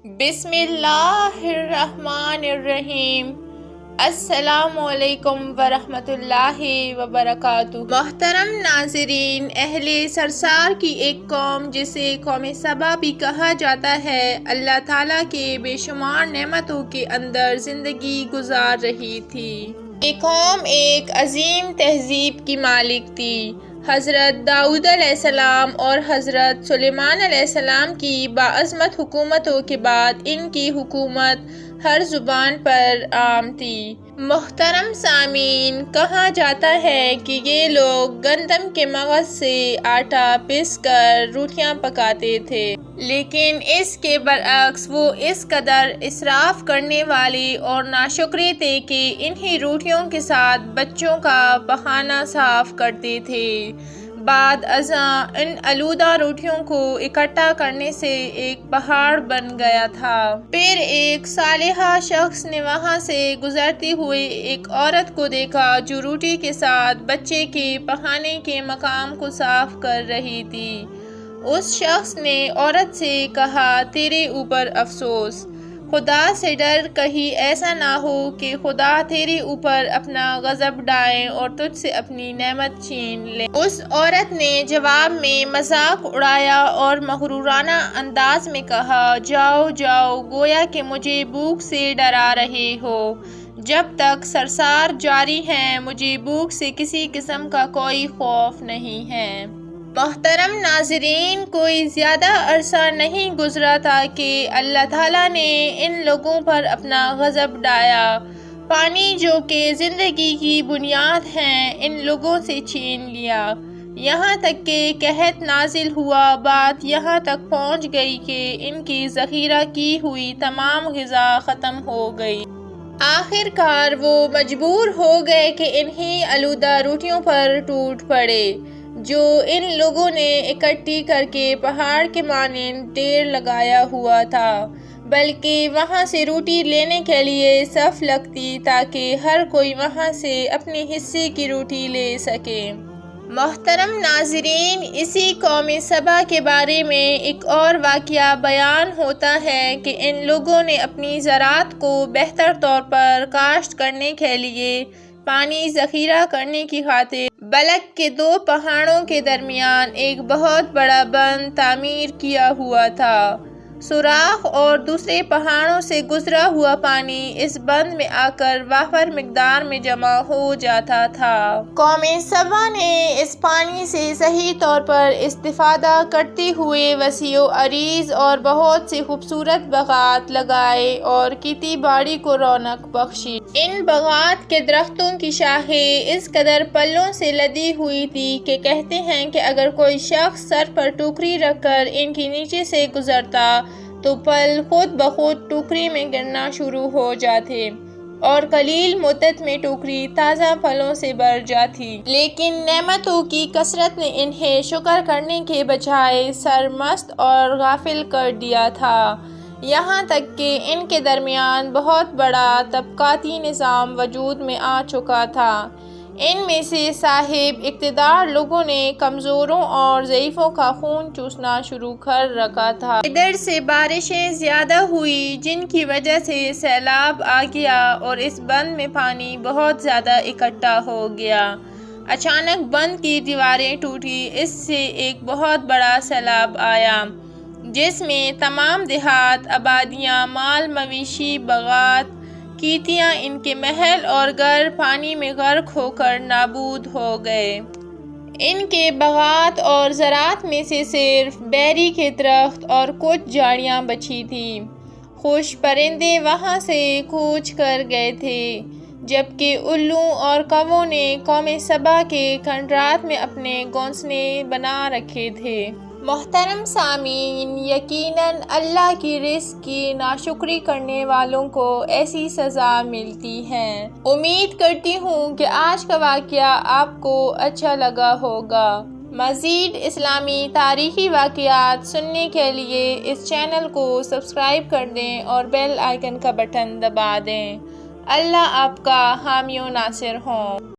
بسم اللہ الرحمن الرحیم۔ السلام علیکم ورحمۃ اللہ وبرکاتہ۔ محترم ناظرین، اہل سرسار کی ایک قوم جسے قوم سبا بھی کہا جاتا ہے، اللہ تعالیٰ کے بے شمار نعمتوں کے اندر زندگی گزار رہی تھی۔ یہ قوم ایک عظیم تہذیب کی مالک تھی۔ حضرت داؤد علیہ السلام اور حضرت سلیمان علیہ السلام کی باعظمت حکومتوں کے بعد ان کی حکومت ہر زبان پر عام تھی۔ محترم سامعین، کہا جاتا ہے کہ یہ لوگ گندم کے مغز سے آٹا پیس کر روٹیاں پکاتے تھے، لیکن اس کے برعکس وہ اس قدر اسراف کرنے والے اور ناشکرے تھے کہ انہی روٹیوں کے ساتھ بچوں کا پخانہ صاف کرتے تھے۔ بعد ازاں ان آلودہ روٹیوں کو اکٹھا کرنے سے ایک پہاڑ بن گیا تھا۔ پھر ایک صالحہ شخص نے وہاں سے گزرتے ہوئے ایک عورت کو دیکھا جو روٹی کے ساتھ بچے کے پخانے کے مقام کو صاف کر رہی تھی۔ اس شخص نے عورت سے کہا، تیرے اوپر افسوس، خدا سے ڈر، کہیں ایسا نہ ہو کہ خدا تیرے اوپر اپنا غضب ڈالے اور تجھ سے اپنی نعمت چھین لے۔ اس عورت نے جواب میں مذاق اڑایا اور مغرورانہ انداز میں کہا، جاؤ جاؤ، گویا کہ مجھے بھوک سے ڈرا رہے ہو۔ جب تک سرسار جاری ہیں، مجھے بھوک سے کسی قسم کا کوئی خوف نہیں ہے۔ محترم ناظرین، کوئی زیادہ عرصہ نہیں گزرا تھا کہ اللہ تعالیٰ نے ان لوگوں پر اپنا غضب ڈالا۔ پانی جو کہ زندگی کی بنیاد ہے، ان لوگوں سے چھین لیا، یہاں تک کہ قحط نازل ہوا۔ بات یہاں تک پہنچ گئی کہ ان کی ذخیرہ کی ہوئی تمام غذا ختم ہو گئی۔ آخر کار وہ مجبور ہو گئے کہ انہی آلودہ روٹیوں پر ٹوٹ پڑے جو ان لوگوں نے اکٹھی کر کے پہاڑ کے مانند ڈھیر لگایا ہوا تھا، بلکہ وہاں سے روٹی لینے کے لیے صف لگتی تاکہ ہر کوئی وہاں سے اپنے حصے کی روٹی لے سکے۔ محترم ناظرین، اسی قوم سبا کے بارے میں ایک اور واقعہ بیان ہوتا ہے کہ ان لوگوں نے اپنی زراعت کو بہتر طور پر کاشت کرنے کے لیے پانی ذخیرہ کرنے کی خاطر بلک کے دو پہاڑوں کے درمیان ایک بہت بڑا بند تعمیر کیا ہوا تھا۔ سوراخ اور دوسرے پہاڑوں سے گزرا ہوا پانی اس بند میں آ کر وافر مقدار میں جمع ہو جاتا تھا۔ قوم سبا نے اس پانی سے صحیح طور پر استفادہ کرتے ہوئے وسیع و عریض اور بہت سے خوبصورت باغات لگائے اور کھیتی باڑی کو رونق بخشی۔ ان باغات کے درختوں کی شاخیں اس قدر پلوں سے لدی ہوئی تھی کہ کہتے ہیں کہ اگر کوئی شخص سر پر ٹوکری رکھ کر ان کے نیچے سے گزرتا تو پھل خود بخود ٹوکری میں گرنا شروع ہو جاتے اور قلیل مدت میں ٹوکری تازہ پھلوں سے بھر جاتی۔ لیکن نعمتوں کی کثرت نے انہیں شکر کرنے کے بجائے سرمست اور غافل کر دیا تھا، یہاں تک کہ ان کے درمیان بہت بڑا طبقاتی نظام وجود میں آ چکا تھا۔ ان میں سے صاحب اقتدار لوگوں نے کمزوروں اور ضعیفوں کا خون چوسنا شروع کر رکھا تھا۔ ادھر سے بارشیں زیادہ ہوئی جن کی وجہ سے سیلاب آ گیا اور اس بند میں پانی بہت زیادہ اکٹھا ہو گیا۔ اچانک بند کی دیواریں ٹوٹی، اس سے ایک بہت بڑا سیلاب آیا جس میں تمام دیہات، آبادیاں، مال مویشی، باغات، کھیتیاں، ان کے محل اور گھر پانی میں غرق ہو کر نابود ہو گئے۔ ان کے باغات اور زراعت میں سے صرف بیری کے درخت اور کچھ جھاڑیاں بچی تھیں۔ خوش پرندے وہاں سے کوچ کر گئے تھے، جبکہ الو اور کووں نے قوم سبا کے کھنڈرات میں اپنے گھونسلے بنا رکھے تھے۔ محترم سامعین، یقیناً اللہ کی رزق کی ناشکری کرنے والوں کو ایسی سزا ملتی ہے۔ امید کرتی ہوں کہ آج کا واقعہ آپ کو اچھا لگا ہوگا۔ مزید اسلامی تاریخی واقعات سننے کے لیے اس چینل کو سبسکرائب کر دیں اور بیل آئیکن کا بٹن دبا دیں۔ اللہ آپ کا حامی و ناصر ہوں۔